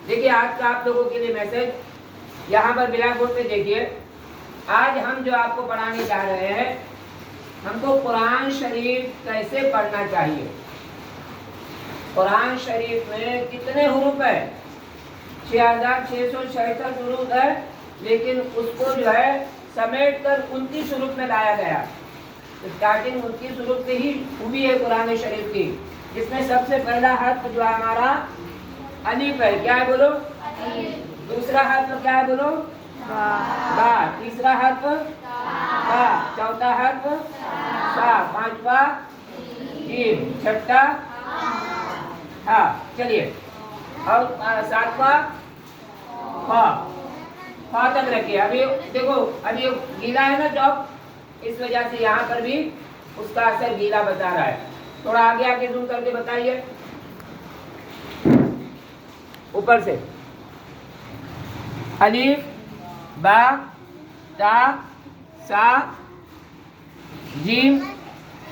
देखिए आज का आप लोगों के लिए मैसेज यहाँ पर ब्लैक बोर्ड पे देखिए। आज हम जो आपको पढ़ाने जा रहे हैं, हमको कुरान शरीफ कैसे पढ़ना चाहिए। कुरान शरीफ में कितने हुरूफ है? 6666 हुरूफ है, लेकिन उसको जो है समेट कर 29 हुरूफ में लाया गया। तो स्टार्टिंग 29 हुरूफ से ही हुई है कुरान शरीफ की, जिसमें सबसे पहला हर्फ जो है हमारा अलीफ है। क्या है बोलो? दूसरा हर्फ क्या है बोलो? बा। तीसरा हर्फ बा। चौथा हर्फ सा। पांचवा जीम। छठा हाँ। चलिए, और सातवां फा तक रखिए। अभी देखो, अभी गीला है ना चौक, इस वजह से यहाँ पर भी उसका असर गीला बता रहा है। थोड़ा आगे आगे जूम करके बताइए, ऊपर से। अलीफ, बा, ता, सा, जीम,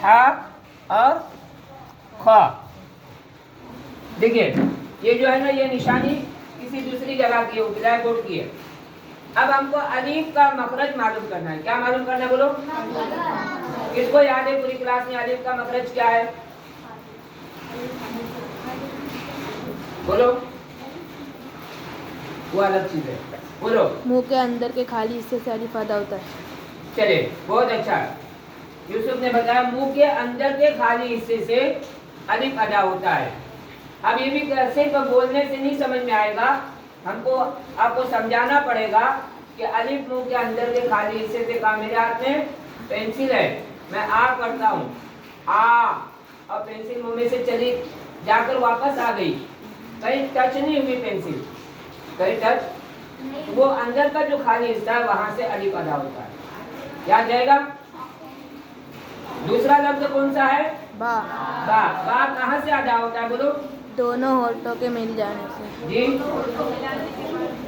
हा और खा। देखिए ये जो है ना, ये निशानी किसी दूसरी जगह की है, ब्लैक बोर्ड की है। अब हमको अलीफ का मखरज मालूम करना है। क्या मालूम करना है बोलो? किसको याद है पूरी क्लास में अलीफ का मखरज क्या है? बोलो, वो अलग चीज है। बोलो। मुंह के अंदर के खाली हिस्से से अलीफ अदा होता है। चलिए, बहुत अच्छा। यूसुफ ने बताया मुंह के अंदर के खाली हिस्से से अलीफ अदा होता है। अब ये भी सिर्फ बोलने से नहीं समझ में आएगा, हमको आपको समझाना पड़ेगा कि अलीफ मुंह के अंदर के खाली हिस्से से कहा। मेरे हाथ में पेंसिल है, मैं आ करता हूँ, आ, और पेंसिल मुंह में से चली जाकर वापस आ गई, कहीं टच नहीं हुई पेंसिल, कहीं टच, वो अंदर का जो खाली हिस्सा है वहां से अलीफ अदा होता है। याद जाएगा? दूसरा लफ्ज कौन सा है? बा। बा कहाँ से अदा होता है बोलो? दोनों होठों के मिल जाने से। जी,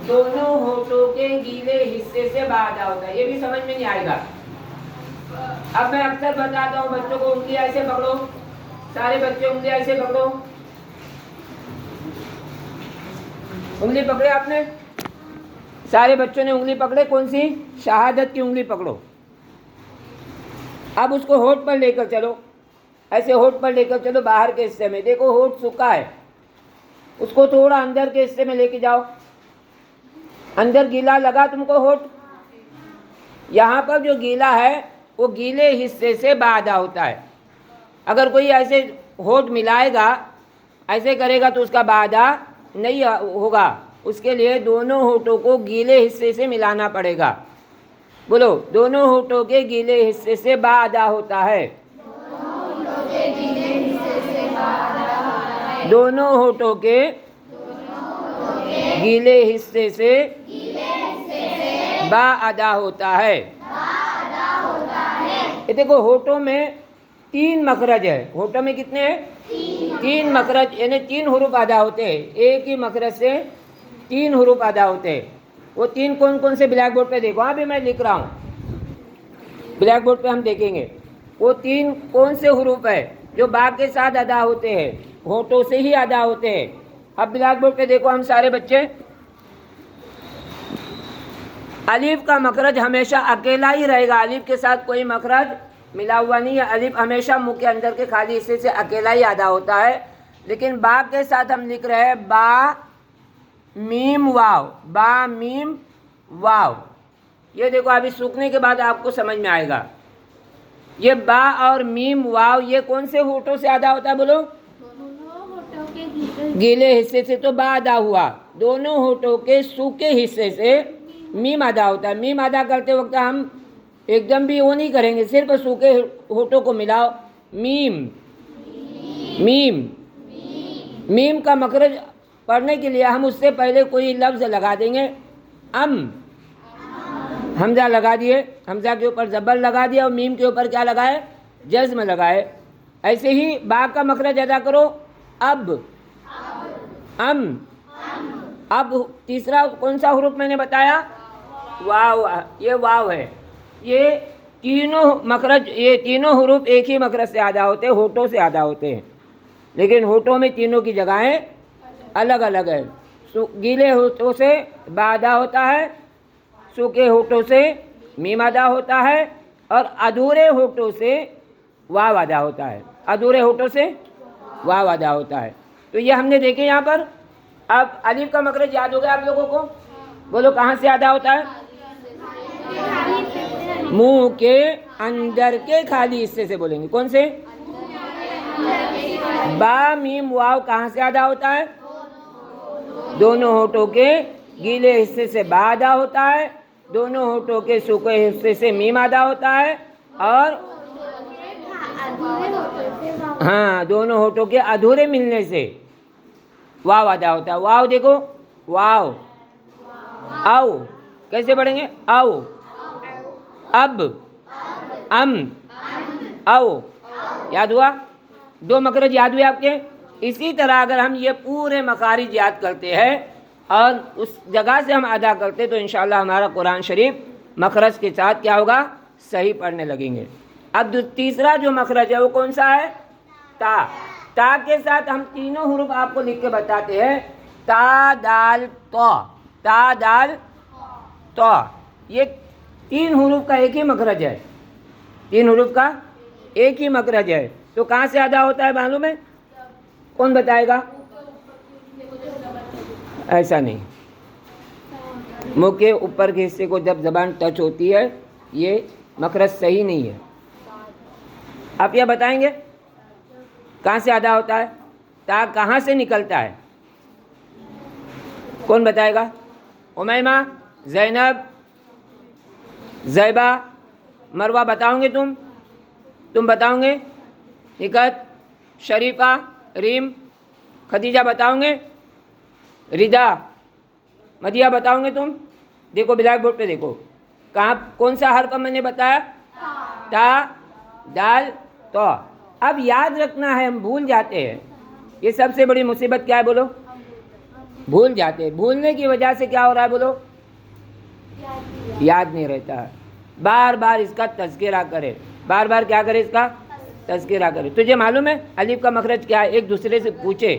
दोनों होठों के गीले हिस्से से बा अदा होता है। ये भी समझ में नहीं आएगा। अब मैं अक्सर बताता हूँ बच्चों को, उंगली ऐसे पकड़ो, सारे बच्चे उंगली ऐसे पकड़ो। उंगली पकड़े आपने? सारे बच्चों ने उंगली पकड़े। कौन सी? शहादत की उंगली पकड़ो। अब उसको होठ पर लेकर चलो, ऐसे होठ पर लेकर चलो। बाहर के हिस्से में देखो होठ सूखा है, उसको थोड़ा अंदर के हिस्से में लेके जाओ। अंदर गीला लगा तुमको होठ, यहाँ पर जो गीला है वो गीले हिस्से से बाधा होता है। अगर कोई ऐसे होठ मिलाएगा, ऐसे करेगा तो उसका बाधा नहीं होगा। उसके लिए दोनों होठों को गीले हिस्से से मिलाना पड़ेगा। बोलो, दोनों होठों के गीले हिस्से से बाधा होता है। दोनों होठों के गीले हिस्से से बा अदा होता है। ये देखो, होठों में 3 मखरज है। होठों में कितने हैं? 3 मखरज, यानी 3 हुरूफ अदा होते हैं। एक ही मखरज से 3 हुरूफ अदा होते हैं। वो 3 कौन कौन से? ब्लैक बोर्ड पे देखो, अभी मैं लिख रहा हूँ, ब्लैक बोर्ड पे हम देखेंगे वो 3 कौन से हुरूफ है जो बा के साथ अदा होते हैं, होठों से ही अदा होते हैं। अब ब्लैक बोर्ड पे देखो हम सारे बच्चे। अलीफ का मखरज हमेशा अकेला ही रहेगा, अलीफ के साथ कोई मखरज मिला हुआ नहीं है। अलीफ हमेशा मुंह के अंदर के खाली हिस्से से अकेला ही अदा होता है। लेकिन बा के साथ हम लिख रहे हैं बा मीम वाव, बा मीम वाव। ये देखो, अभी सूखने के बाद आपको समझ में आएगा। ये बा और मीम वाव, ये कौन से होठों से अदा होता है बोलो? गीले हिस्से से तो बा अदा हुआ, दोनों होठों के सूखे हिस्से से मीम अदा होता है। मीम अदा करते वक्त हम एकदम भी वो नहीं करेंगे, सिर्फ सूखे होठों को मिलाओ। Meme, meme. मीम का मखरज पढ़ने के लिए हम उससे पहले कोई लफ्ज लगा देंगे। अम, हमजा लगा दिए, हमजा के ऊपर जबर लगा दिया और मीम के ऊपर क्या लगाए? जज्म लगाए। ऐसे ही बा का मखरज अदा करो। अब, अम। अब तीसरा कौन सा हुरूफ मैंने बताया? वाव। ये वाव है। ये तीनों मखरज, ये तीनों हुरूफ एक ही मखरज से अदा होते हैं, होठों से अदा होते हैं। लेकिन होठों में तीनों की जगहें अलग अलग है। गीले होठों से बादा होता है, सूखे होठों से मीम अदा होता है, और अधूरे होठों से वाव अदा होता है। अधूरे होठों से वाव अदा होता है। तो ये हमने देखे यहाँ पर। अब अलिफ का मखरज याद हो गया आप लोगों को? बोलो कहाँ से अदा होता है? मुंह के अंदर के खाली हिस्से से बोलेंगे। कौन से? बा मीम वाव कहाँ से अदा होता है? दोनों होठों के गीले हिस्से से बा अदा होता है, दोनों होठों के सूखे हिस्से से मीम अदा होता है, और हाँ, दोनों होठों के अधूरे मिलने से वाव अदा होता है। वाव देखो, वाव, आओ कैसे पढ़ेंगे? आओ, अब, अम, आओ। याद हुआ? 2 मखरज याद हुए आपके? इसी तरह अगर हम ये पूरे मखारिज याद करते हैं और उस जगह से हम अदा करते तो इंशाल्लाह हमारा कुरान शरीफ मखरज के साथ क्या होगा? सही पढ़ने लगेंगे। अब तीसरा जो मखरज है वो कौन सा है? ता। ता के साथ हम तीनों हुरूफ आपको लिख के बताते हैं। ता दाल तो, ता दाल तो, ये 3 हुरूफ का एक ही मखरज है। 3 हुरूफ का एक ही मखरज है। तो कहाँ से अदा होता है मालूम है? कौन बताएगा? ऐसा नहीं, मुंह के ऊपर के हिस्से को जब जबान टच होती है ये मखरज सही नहीं है। आप यह बताएंगे कहाँ से अदा होता है? ता कहाँ से निकलता है? कौन बताएगा? उमैमा, जैनब, जैबा, मरवा बताओगे? तुम बताओगे? निकत, शरीफा, रीम, खदीजा बताओगे? रिदा, मदिया बताओगे तुम? देखो ब्लैक बोर्ड पे देखो, कहाँ कौन सा हर्फ मैंने बताया? ता दाल तो। अब याद रखना है, हम भूल जाते हैं। ये सबसे बड़ी मुसीबत क्या है बोलो? भूल जाते हैं। भूलने की वजह से क्या हो रहा है बोलो? याद नहीं रहता है। बार बार इसका तज़किरा करे, बार बार क्या करे? इसका तज़किरा करे। तुझे मालूम है अलिफ का मखरज क्या है? एक दूसरे से पूछे।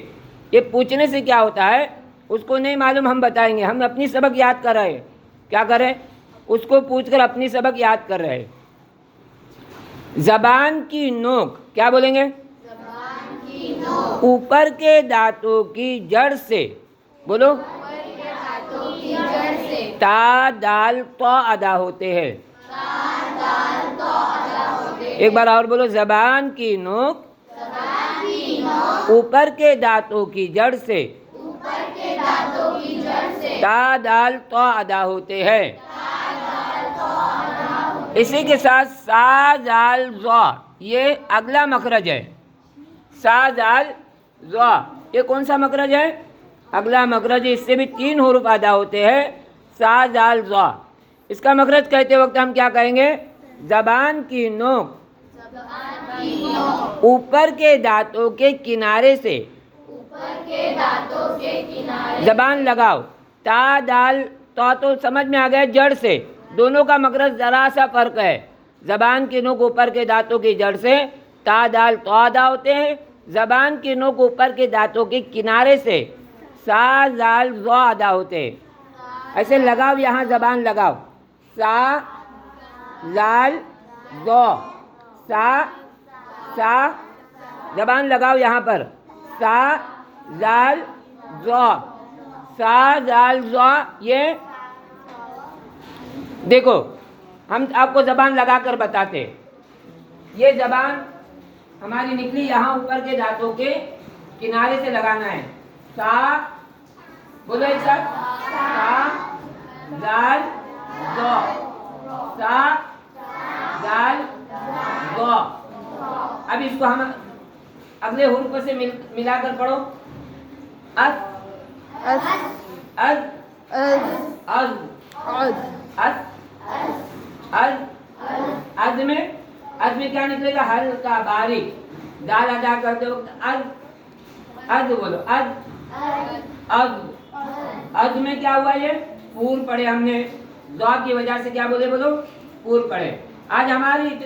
ये पूछने से क्या होता है? उसको नहीं मालूम, हम बताएंगे। हम अपनी सबक याद कर रहे हैं। क्या करें? उसको पूछकर अपनी सबक याद कर रहे हैं। ज़बान की नोक, क्या बोलेंगे? ज़बान की नोक ऊपर के दांतों की जड़ से, बोलो, ऊपर के दांतों की जड़ से ता दाल तो अदा होते हैं। ता दाल तो अदा होते हैं। एक बार और बोलो, ज़बान की नोक ऊपर के दांतों की जड़ से ता दाल तो अदा होते हैं। इसी के साथ सा जाल ज़ा, ये अगला मखरज है। सा जाल ज़ा, ये कौन सा मखरज है? अगला मखरज। इससे भी 3 हुरूफ अदा होते हैं। सा जाल ज़ा, इसका मखरज कहते वक्त हम क्या कहेंगे? ज़बान की नोक ऊपर के दांतों के किनारे से, ज़बान लगाओ। ता दाल तो समझ में आ गया? जड़ से। दोनों का मखरज ज़रा सा फ़र्क है। ज़बान की नोक ऊपर के दांतों की जड़ से ता दाल तो अदा होते हैं। ज़बान की नोक ऊपर के दांतों के किनारे से सा जाल ज़ा अदा होते हैं। ऐसे लगाओ, यहाँ ज़बान लगाओ। सा जाल ज़ा, सा ज़बान लगाओ यहाँ पर। सा जाल ज़ा, सा जाल ज़ा। ये देखो, हम आपको ज़बान लगा कर बताते। ये ज़बान हमारी निकली, यहाँ ऊपर के दांतों के किनारे से लगाना है। सा, बोलो एक साथ, सा जाल ज़ा, सा जाल ज़ा। अब इसको हम अगले हुरूफ से मिलाकर पढ़ो। अज, अज, अज, अज, अज, अज, अज में क्या निकलेगा? हल्का बारीक। दाल अदा करते वक्त अज, अज बोलो, अज, अज। अज में क्या हुआ? ये पूर पढ़े हमने। ज़ा की वजह से क्या बोले? बोलो, पूर पढ़े। आज हमारी इतनी